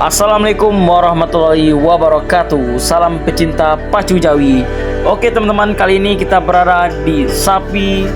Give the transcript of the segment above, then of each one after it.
Assalamualaikum warahmatullahi wabarakatuh. Salam pecinta pacu Jawi. Oke teman-teman, kali ini kita berada di Sapi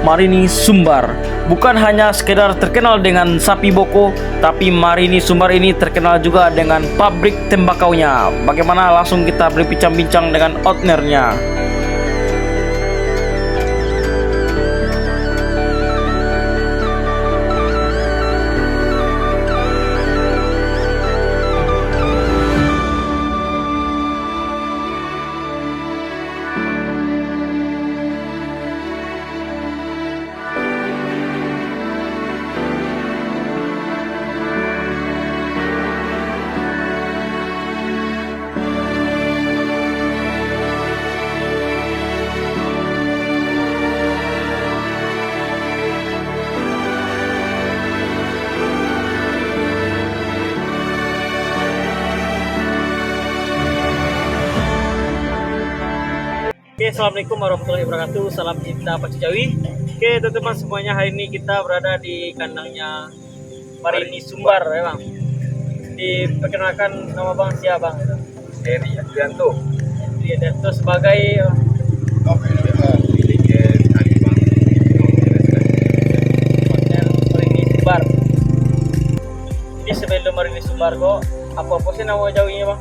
Marini Sumbar. Bukan hanya sekedar terkenal dengan sapi boko, tapi Marini Sumbar ini terkenal juga dengan pabrik tembakaunya. Bagaimana, langsung kita berbincang-bincang dengan ownernya. Oke, assalamualaikum warahmatullahi wabarakatuh. Salam cinta pacu Jawi. Oke, teman-teman semuanya, hari ini kita berada di kandangnya Marini Sumbar, ya bang. Diperkenalkan nama bang siapa bang? Heri Adrianto. Dia Dato sebagai owner Marini Sumbar. Jadi sebelum Marini Sumbar kok apa sih nama Jawinya bang?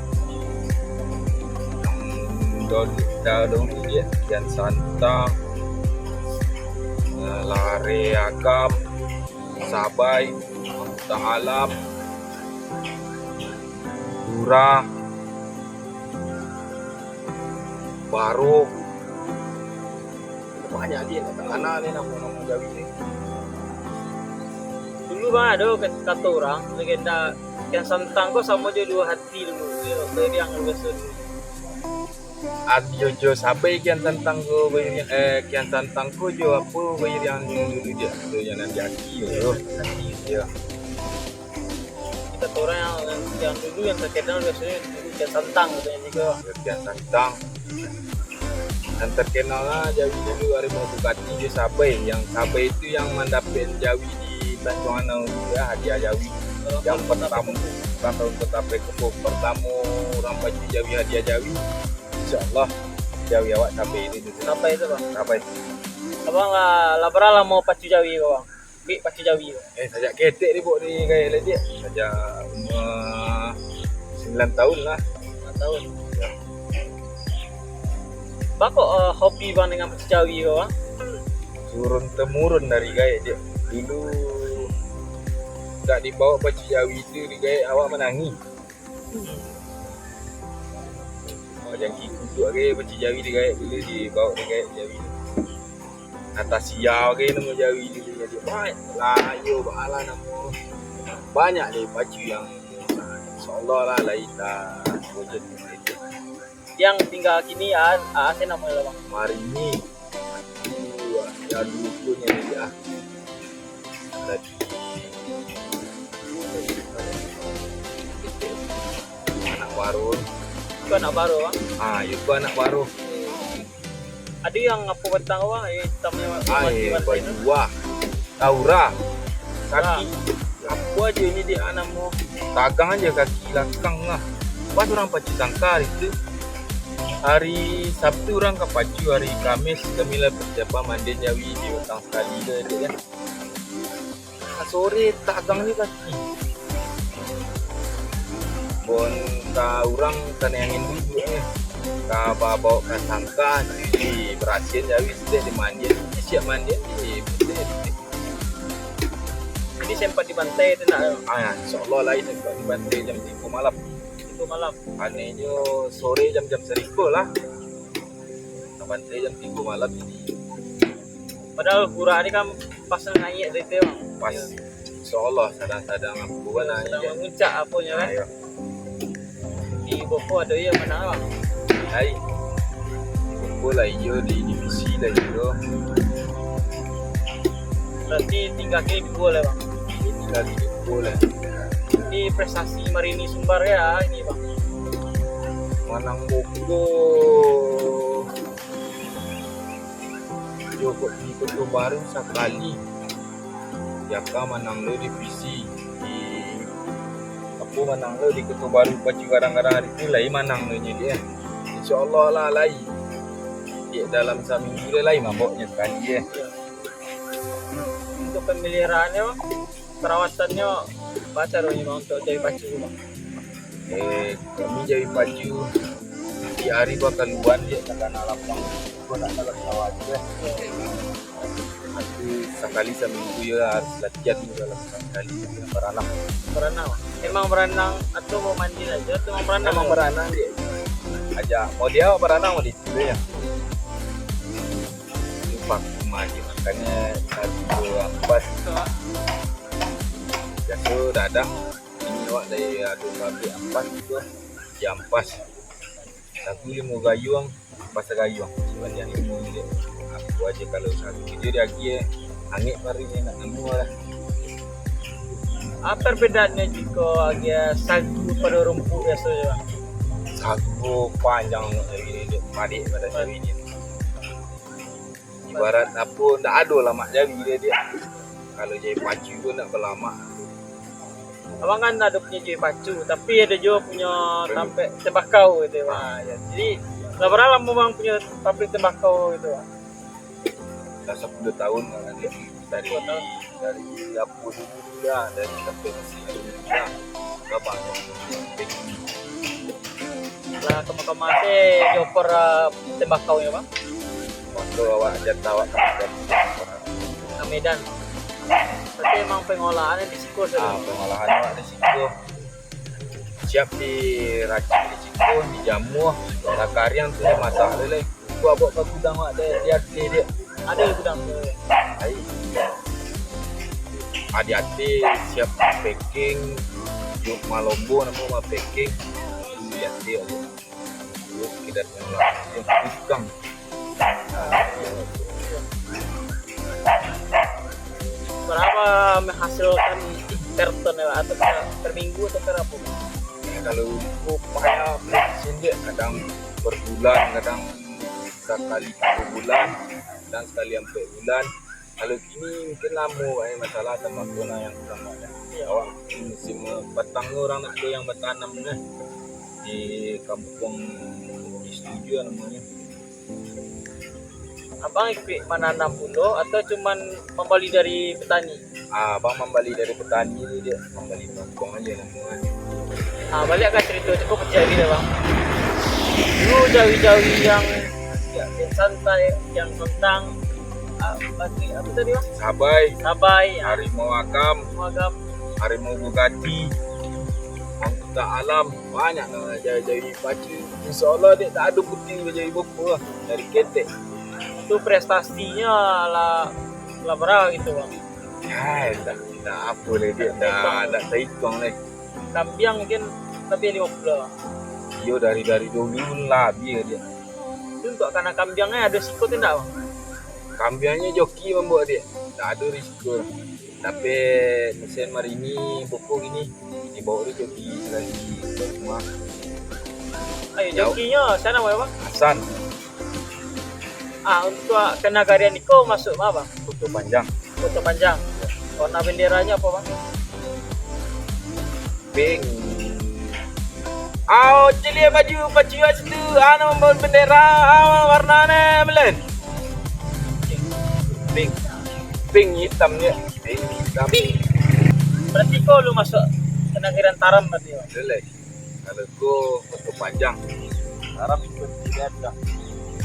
Dong dia Kian Santang, Lare Agam, Sabai, Tang Alam, Dura, Baru, banyak dia anak ni nama Jawi ni. Dulu bang ada kata orang legenda Kian Santang kok sama je dua hati dulu. Dia yang biasa dulu. Jojo Sabai Kian Santang ko Kian Santang ko jo apa bayar yang dulu dia tu yang nanti aki yo. Ya. Kata orang yang dulu yang terkenal biasanya dulu Kian Santang katanya juga. Kian Santang. Dan terkenal lah Jawi dulu harimau Bugatti dia Sabai. Yang Sabai itu yang mendapatkan Jawi di Tanjung Anau juga, hadiah Jawi. Yang pertama tahun pertama pertama orang pacu Jawi hadiah Jawi. InsyaAllah Jawi awak Sabai ini dulu. Apa itu bang? Sabai. Abang lah pernah mau pacu Jawi bang? Bik pacu Jawi. Sajak ketek ni buat ni gaya lah dia. Sajak umur 9 tahun lah. 5 tahun. Bang kok hobi bang dengan pacu Jawi bang? Turun temurun dari gaya dia. Dulu tak dibawa pacu Jawi itu di gaya awak menangi. Yang ikut gaya pacu Jawi di gaya dulu dibawa di gaya Jawi. Natasia gaya nama Jawi dulu jadi banyak lah, yo bahala nama banyak deh pacu yang insyaallah lah laita wujud itu. Yang tinggal kini saya namanya bang? Marini ya dulu punya dia tadi anak baru. Itu anak baru bang? Itu anak baru. Ada yang apa bentang bang? Hitamnya berdua Taura kaki apa aja ini dia anak mau tagang aja kaki belakang lah. Pas orang pacu sangkar itu hari Sabtu orang ke pacu, hari Kamis kami persiapan mandi Jawi di petang sekali dia ya. Sore tagang ni kaki bon ka orang kan yang dulu ka bawa ke sangka di berhasil Jawi sudah dimandi siap mandi di jadi sempat dibantai itu nak? InsyaAllah lah ini sempat dibantai jam 3 malam. Anehnya sore jam-jam seriko lah. Bantai jam 3 malam ini. Padahal pura ni kan pas ngayek dari tu bang. Pas insyaallah sadang-sadang aku kan sedang menguncak apanya kan. Di Boko ada yang mana bang? Hai. Boko lah iyo di divisi lah iyo. Berarti tinggal kini di Boko lah bang. Tinggal di Boko lah. Ini prestasi Marini Sumbar ya ini bang. Manang Boko Joko ikut baru sekali. Jaka manang lo divisi di mampu menang lo di Kota Baru pacu kadang-kadang hari itu lai menang lo dia. InsyaAllah lah lai. Dia dalam seminggu dia lai maboknya sekali ya. Untuk pemeliharaannya bang, perawatannya baca dong bang untuk Jawi Pacu bang. Kami jadi pacu di hari bakal luan dia karena lapang. Gua nak dalam sawah juga. Aku sekali seminggu ya harus latihan dalam sekali berenang. Berenang. Emang berenang atau mau mandi aja atau mau berenang? Emang berenang dia. Aja mau dia berenang mau di situ ya. Lupa mandi makanya harus ampas. Biasa dadang ini wak dari adu babi ampas itu jampas. Satu 5 gayung, pas gayung. Sebanyak 5 dia. Aku aja kalau satu video dia lagi angin hari ini nak nemu lah. Apa perbedaannya jika agak sagu pada rumput biasa ya? Sagu panjang ini dia padik pada Jawi ini. Ibarat apa ndak ada lama Jawi dia. Kalau Jawi Pacu pun nak berlama. Abang kan ada punya Jawi Pacu, tapi ada juga punya sampai tembakau gitu bang. Ya, jadi berapa lama bang punya pabrik tembakau gitu bang? Dah 10 tahun kan dia. Dari dapur dulu dah, dari sampai mesin dulu dah. Berapa? Lah kemah-kemah teh dioper tembakau ya bang? Waktu awak jatah awak kemudian Ke Medan. Berarti emang pengolahannya di situ saja. pengolahan awak di situ siap diracik di situ, dijamu lah karian tu masak lele. Gua bawa ke gudang awak dia dia Ada di gudang tu. hati-hati siap packing yuk malombo nama mau packing lihat dia terus kita pengelolaan yang tukang Berapa menghasilkan per ton ya atau per minggu atau per apa? kalau upaya mesin dia kadang per bulan kadang sekali 1 bulan dan sekali 4 bulan. Kalau kini mungkin lama masalah sama kena yang kurang ada. Awak musim petang orang nak ada yang bertanam di kampung di studio namanya. Abang ikut menanam dulu atau cuman membeli dari petani? Abang membeli dari petani dia membeli kampung aja namanya. Balik ke cerita cukup Jawi dah bang. Dulu Jawi-Jawi yang santai, yang tentang apa tadi bang? Sabai, Harimau Akam, Magam. Harimau Bugatti, Mangkuta Alam, banyak lah Jawi Pacu. InsyaAllah dia tak ada putih Jawi Boko lah dari ketek. Itu prestasinya lah berapa gitu bang? Tak apa lah dia, tak terhitung lah. Kambiang mungkin lebih 50. Dia dari dulu lah dia. Itu untuk karena kambiangnya ada sikut tidak bang? Kambiannya joki membawa dia, tak ada risiko. Tapi mesin marini Boko gini dibawa dia joki sekali ke rumah. Ayo jokinya sana mana bang? Hasan, Untuk kenagarian Niko masuk apa bang? foto panjang. Foto panjang. Warna benderanya apa bang? Pink. Celia baju situ, membawa bendera, warnanya melen. Pink hitamnya, pink hitam. Berarti kau lu masuk kenagarian Taram berarti bang? Boleh. Kalau gua foto panjang, Taram ikut tidak ada.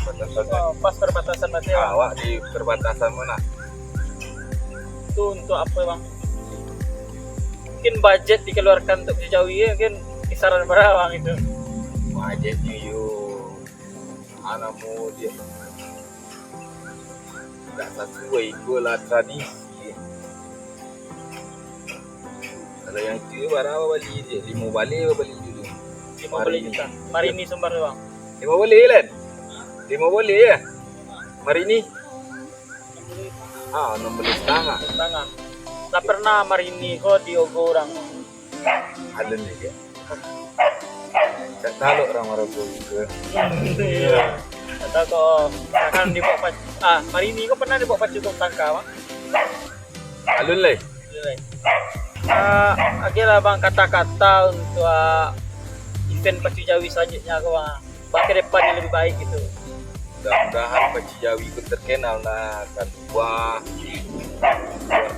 perbatasan. Pas perbatasan berarti bang? Awak di perbatasan mana? Itu untuk apa bang? Mungkin budget dikeluarkan untuk Jawi ya mungkin kisaran berapa bang itu? Budgetnya yuk, anakmu dia tak sesuai ikutlah tradisi. Kalau yang itu berapa beli dia? 5 balik beli dulu. 50 juta. Marini Sumbar bang. 5 boleh kan? 5 boleh ya? Marini? 16 setengah. Tangan. Tak pernah Marini kok diogo orang. Ada nih dia. Tak tahu orang-orang ke. Iya. Atau kok akan dibawa pacu. Marini kok pernah dibawa pacu untuk tangka bang? Alun lah. Iya. Oke lah bang, kata-kata untuk event Pacu Jawi selanjutnya aku bang ke depan yang lebih baik gitu. Mudah-mudahan Pacu Jawi itu terkenal lah kan luar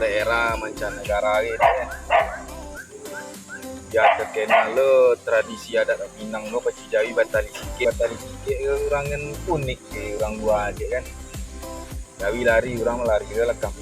daerah mancanegara gitu ya. Ya terkenal lo tradisi adat Minang lo Pacu Jawi Batali Sike orang yang unik ke orang luar aja kan. Jawi lari orang melari ke belakang.